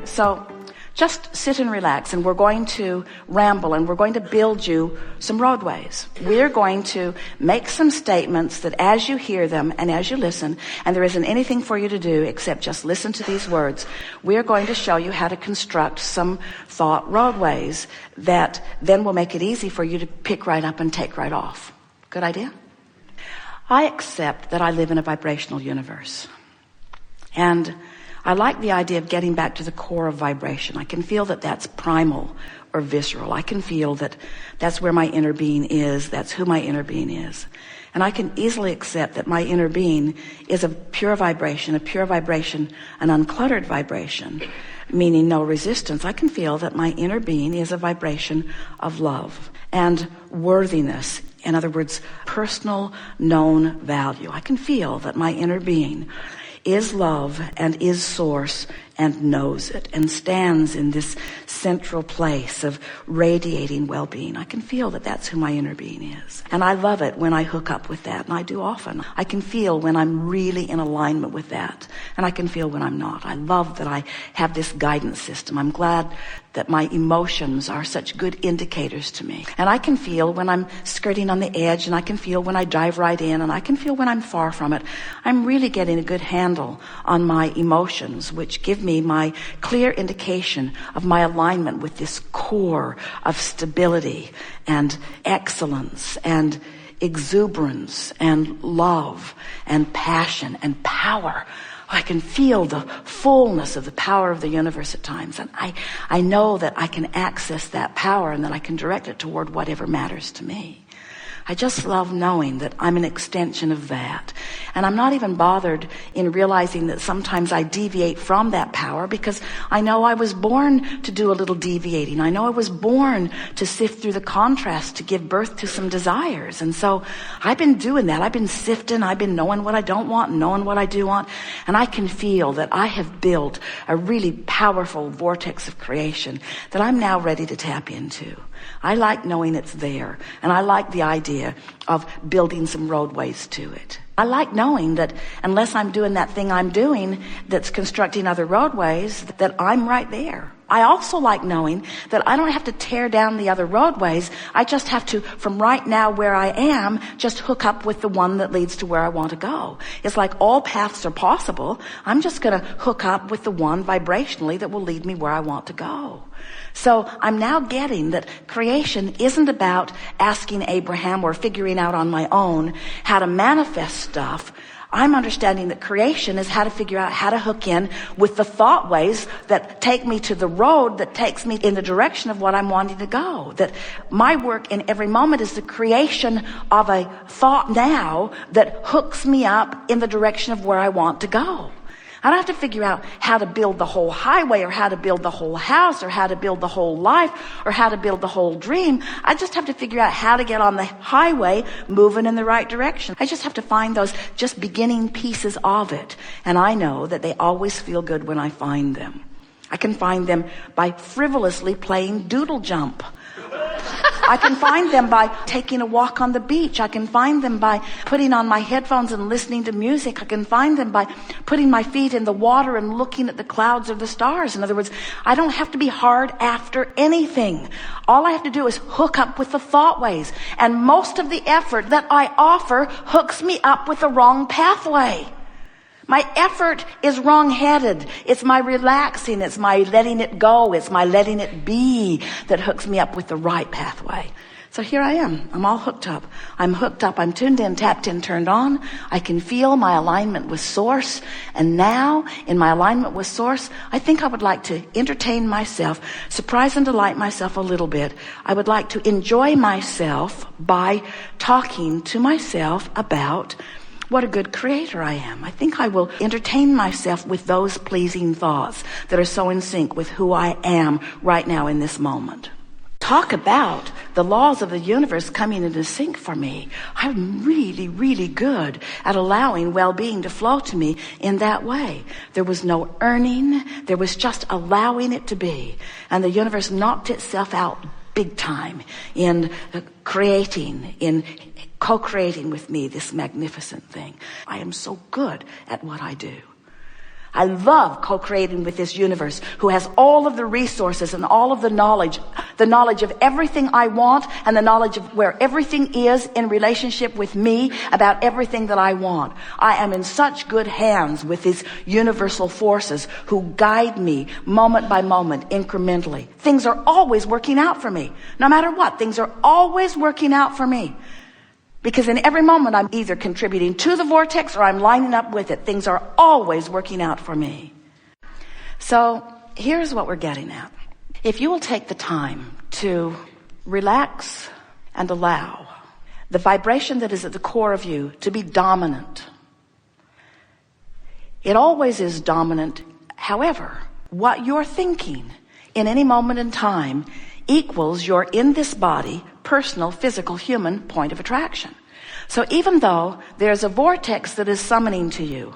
So just sit and relax, and we're going to ramble, and we're going to build you some roadways. We're going to make some statements that as you hear them and as you listen, and there isn't anything for you to do except just listen to these words, we're going to show you how to construct some thought roadways that then will make it easy for you to pick right up and take right off. Good idea? I accept that I live in a vibrational universe. And I like the idea of getting back to the core of vibration. I can feel that that's primal or visceral. I can feel that that's where my inner being is. That's who my inner being is. And I can easily accept that my inner being is a pure vibration, an uncluttered vibration, meaning no resistance. I can feel that my inner being is a vibration of love and worthiness. In other words, personal known value. I can feel that my inner being is love and is source and knows it and stands in this central place of radiating well-being. I can feel that that's who my inner being is. And I love it when I hook up with that, and I do often. I can feel when I'm really in alignment with that, and I can feel when I'm not. I love that I have this guidance system. I'm glad that my emotions are such good indicators to me. And I can feel when I'm skirting on the edge, and I can feel when I dive right in, and I can feel when I'm far from it. I'm really getting a good handle on my emotions, which give me my clear indication of my alignment with this core of stability and excellence and exuberance and love and passion and power. I can feel the fullness of the power of the universe at times. And I know that I can access that power and that I can direct it toward whatever matters to me. I just love knowing that I'm an extension of that. And I'm not even bothered in realizing that sometimes I deviate from that power, because I know I was born to do a little deviating. I know I was born to sift through the contrast to give birth to some desires. And so I've been doing that. I've been sifting. I've been knowing what I don't want and knowing what I do want. And I can feel that I have built a really powerful vortex of creation that I'm now ready to tap into. I like knowing it's there, and I like the idea of building some roadways to it. I like knowing that unless I'm doing that thing I'm doing that's constructing other roadways, that I'm right there. I also like knowing that I don't have to tear down the other roadways. I just have to, from right now where I am, just hook up with the one that leads to where I want to go. It's like all paths are possible. I'm just going to hook up with the one vibrationally that will lead me where I want to go. So I'm now getting that creation isn't about asking Abraham or figuring out on my own how to manifest stuff. I'm understanding that creation is how to figure out how to hook in with the thought ways that take me to the road that takes me in the direction of what I'm wanting to go. That my work in every moment is the creation of a thought now that hooks me up in the direction of where I want to go. I don't have to figure out how to build the whole highway or how to build the whole house or how to build the whole life or how to build the whole dream. I just have to figure out how to get on the highway moving in the right direction. I just have to find those just beginning pieces of it. And I know that they always feel good when I find them. I can find them by frivolously playing doodle jump. I can find them by taking a walk on the beach. I can find them by putting on my headphones and listening to music. I can find them by putting my feet in the water and looking at the clouds or the stars. In other words, I don't have to be hard after anything. All I have to do is hook up with the thought ways. And most of the effort that I offer hooks me up with the wrong pathway. My effort is wrong-headed. It's my relaxing. It's my letting it go. It's my letting it be that hooks me up with the right pathway. So here I am. I'm all hooked up. I'm hooked up. I'm tuned in, tapped in, turned on. I can feel my alignment with Source. And now, in my alignment with Source, I think I would like to entertain myself, surprise and delight myself a little bit. I would like to enjoy myself by talking to myself about what a good creator I am. I think I will entertain myself with those pleasing thoughts that are so in sync with who I am right now in this moment. Talk about the laws of the universe coming into sync for me. I'm really, really good at allowing well-being to flow to me in that way. There was no earning. There was just allowing it to be. And the universe knocked itself out big time in creating, in co-creating with me this magnificent thing. I am so good at what I do. I love co-creating with this universe who has all of the resources and all of the knowledge of everything I want and the knowledge of where everything is in relationship with me about everything that I want. I am in such good hands with these universal forces who guide me moment by moment, incrementally. Things are always working out for me. No matter what, things are always working out for me. Because in every moment I'm either contributing to the vortex or I'm lining up with it. Things are always working out for me. So here's what we're getting at. If you will take the time to relax and allow the vibration that is at the core of you to be dominant. It always is dominant. However, what you're thinking in any moment in time equals your in this body, personal, physical, human point of attraction. So even though there's a vortex that is summoning to you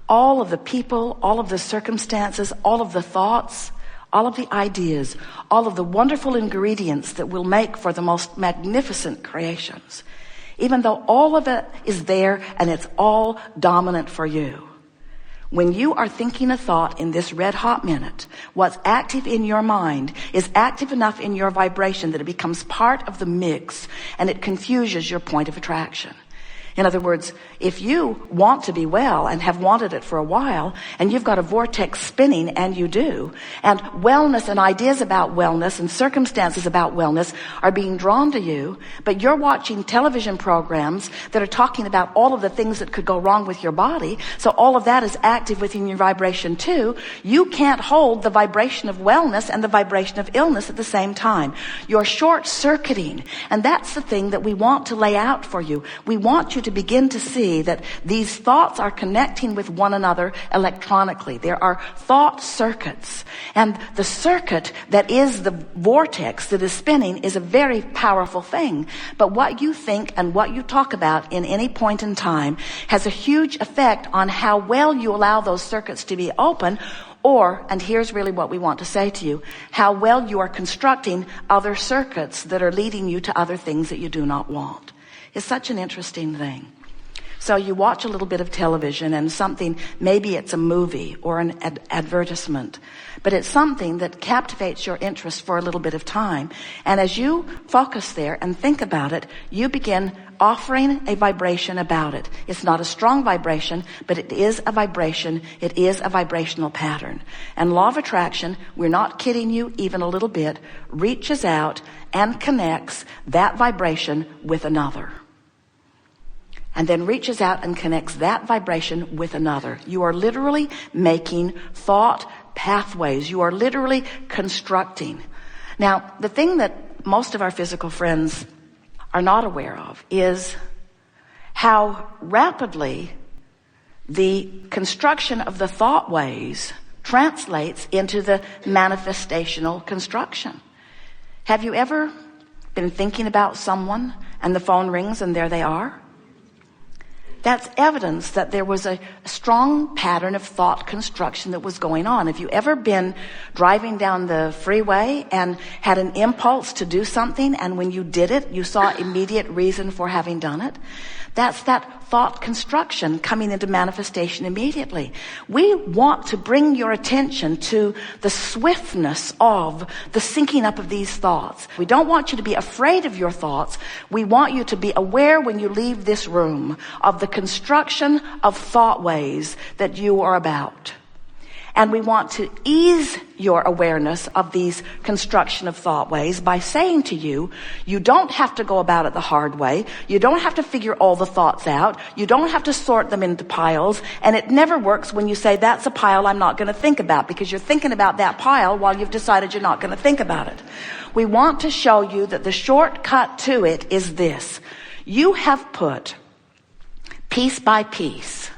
all of the people, all of the circumstances, all of the thoughts, all of the ideas, all of the wonderful ingredients that will make for the most magnificent creations, even though all of it is there and it's all dominant for you, when you are thinking a thought in this red hot minute, what's active in your mind is active enough in your vibration that it becomes part of the mix and it confuses your point of attraction. In other words, if you want to be well and have wanted it for a while, and you've got a vortex spinning, and you do, and wellness and ideas about wellness and circumstances about wellness are being drawn to you, but you're watching television programs that are talking about all of the things that could go wrong with your body, so all of that is active within your vibration too, you can't hold the vibration of wellness and the vibration of illness at the same time. You're short-circuiting, and that's the thing that we want to lay out for you. We want you to begin to see that these thoughts are connecting with one another electronically. There are thought circuits, and the circuit that is the vortex that is spinning is a very powerful thing. But what you think and what you talk about in any point in time has a huge effect on how well you allow those circuits to be open, or, and here's really what we want to say to you, how well you are constructing other circuits that are leading you to other things that you do not want. It's such an interesting thing. So you watch a little bit of television and something, maybe it's a movie or an advertisement, but it's something that captivates your interest for a little bit of time. And as you focus there and think about it, you begin offering a vibration about it. It's not a strong vibration, but it is a vibration. It is a vibrational pattern. And law of attraction, we're not kidding you even a little bit, reaches out and connects that vibration with another. And then reaches out and connects that vibration with another. You are literally making thought pathways. You are literally constructing. Now, the thing that most of our physical friends are not aware of is how rapidly the construction of the thought ways translates into the manifestational construction. Have you ever been thinking about someone and the phone rings and there they are? That's evidence that there was a strong pattern of thought construction that was going on. Have you ever been driving down the freeway and had an impulse to do something, and when you did it, you saw immediate reason for having done it? That's that thought construction coming into manifestation immediately. We want to bring your attention to the swiftness of the syncing up of these thoughts. We don't want you to be afraid of your thoughts. We want you to be aware when you leave this room of the construction of thought ways that you are about. And we want to ease your awareness of these construction of thought ways by saying to you, you don't have to go about it the hard way. You don't have to figure all the thoughts out. You don't have to sort them into piles. And it never works when you say, that's a pile I'm not going to think about, because you're thinking about that pile while you've decided you're not going to think about it. We want to show you that the shortcut to it is this. You have put, piece by piece,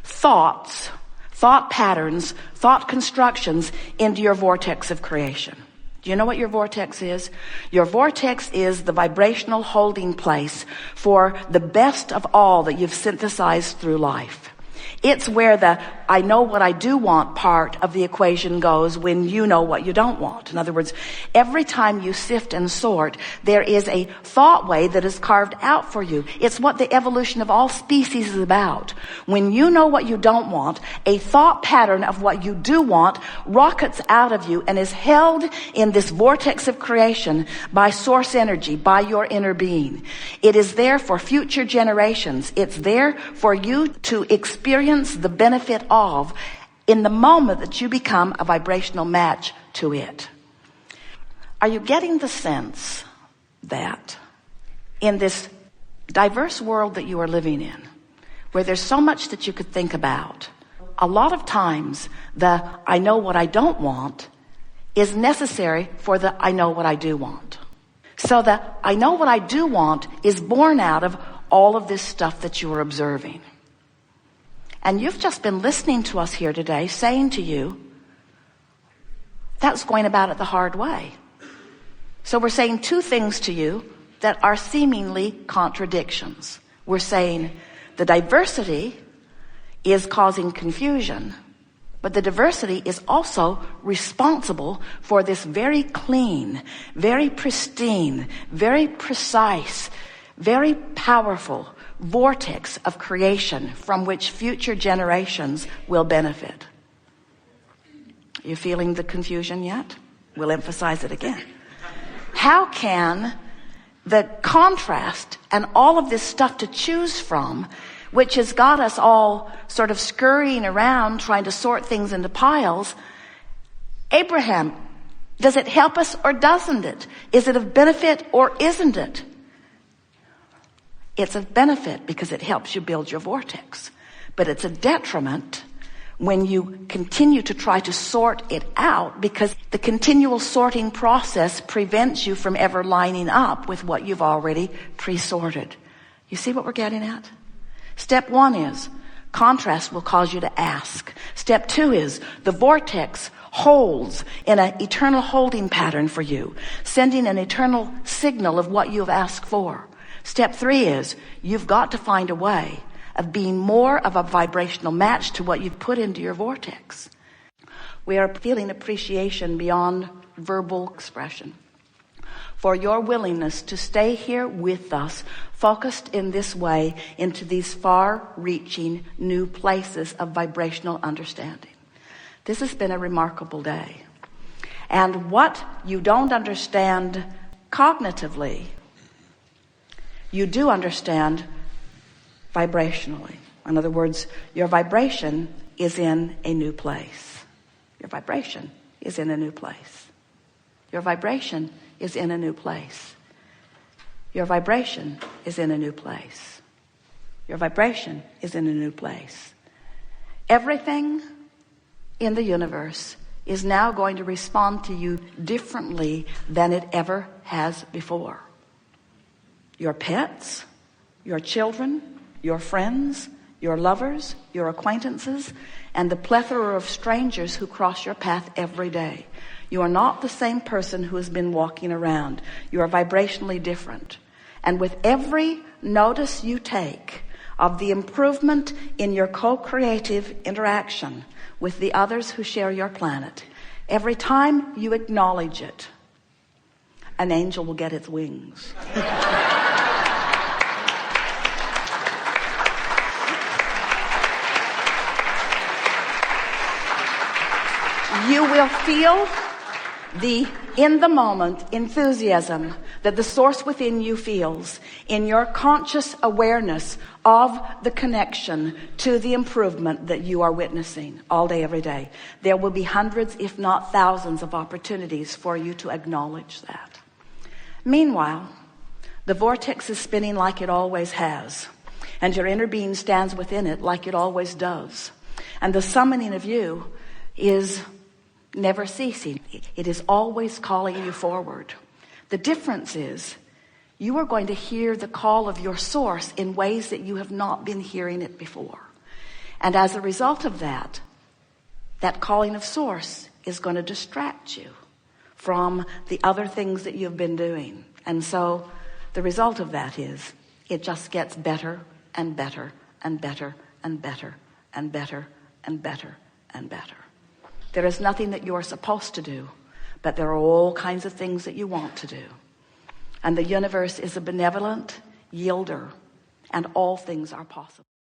thoughts, thought patterns, thought constructions into your vortex of creation. Do you know what your vortex is? Your vortex is the vibrational holding place for the best of all that you've synthesized through life. It's where the I know what I do want part of the equation goes when you know what you don't want. In other words, every time you sift and sort, there is a thought way that is carved out for you. It's what the evolution of all species is about. When you know what you don't want, a thought pattern of what you do want rockets out of you and is held in this vortex of creation by source energy, by your inner being. It is there for future generations. It's there for you to experience the benefit of in the moment that you become a vibrational match to it. Are you getting the sense that in this diverse world that you are living in, where there's so much that you could think about, a lot of times the I know what I don't want is necessary for the I know what I do want. So the I know what I do want is born out of all of this stuff that you are observing. And you've just been listening to us here today saying to you, that's going about it the hard way. So we're saying two things to you that are seemingly contradictions. We're saying the diversity is causing confusion, but the diversity is also responsible for this very clean, very pristine, very precise, very powerful vortex of creation from which future generations will benefit. Are you feeling the confusion yet? We'll emphasize it again. How can the contrast and all of this stuff to choose from, which has got us all sort of scurrying around trying to sort things into piles, Abraham, does it help us or doesn't it? Is it of benefit or isn't it? It's a benefit because it helps you build your vortex. But it's a detriment when you continue to try to sort it out, because the continual sorting process prevents you from ever lining up with what you've already pre-sorted. You see what we're getting at? Step one is contrast will cause you to ask. Step two is the vortex holds in an eternal holding pattern for you, sending an eternal signal of what you've asked for. Step three is you've got to find a way of being more of a vibrational match to what you've put into your vortex. We are feeling appreciation beyond verbal expression for your willingness to stay here with us, focused in this way into these far-reaching new places of vibrational understanding. This has been a remarkable day. And what you don't understand cognitively, you do understand vibrationally. In other words, your vibration is in a new place. Your vibration is in a new place. Your vibration is in a new place. Your vibration is in a new place. Your vibration is in a new place. Everything in the universe is now going to respond to you differently than it ever has before. Your pets, your children, your friends, your lovers, your acquaintances, and the plethora of strangers who cross your path every day. You are not the same person who has been walking around. You are vibrationally different. And with every notice you take of the improvement in your co-creative interaction with the others who share your planet, every time you acknowledge it, an angel will get its wings. You will feel the in the moment enthusiasm that the source within you feels in your conscious awareness of the connection to the improvement that you are witnessing all day, every day. There will be hundreds, if not thousands, of opportunities for you to acknowledge that. Meanwhile, the vortex is spinning like it always has, and your inner being stands within it like it always does. And the summoning of you is never ceasing. It is always calling you forward. The difference is you are going to hear the call of your source in ways that you have not been hearing it before. And as a result of that, that calling of source is going to distract you from the other things that you've been doing. And so the result of that is it just gets better and better and better and better and better and better and better. There is nothing that you are supposed to do, but there are all kinds of things that you want to do. And the universe is a benevolent yielder, and all things are possible.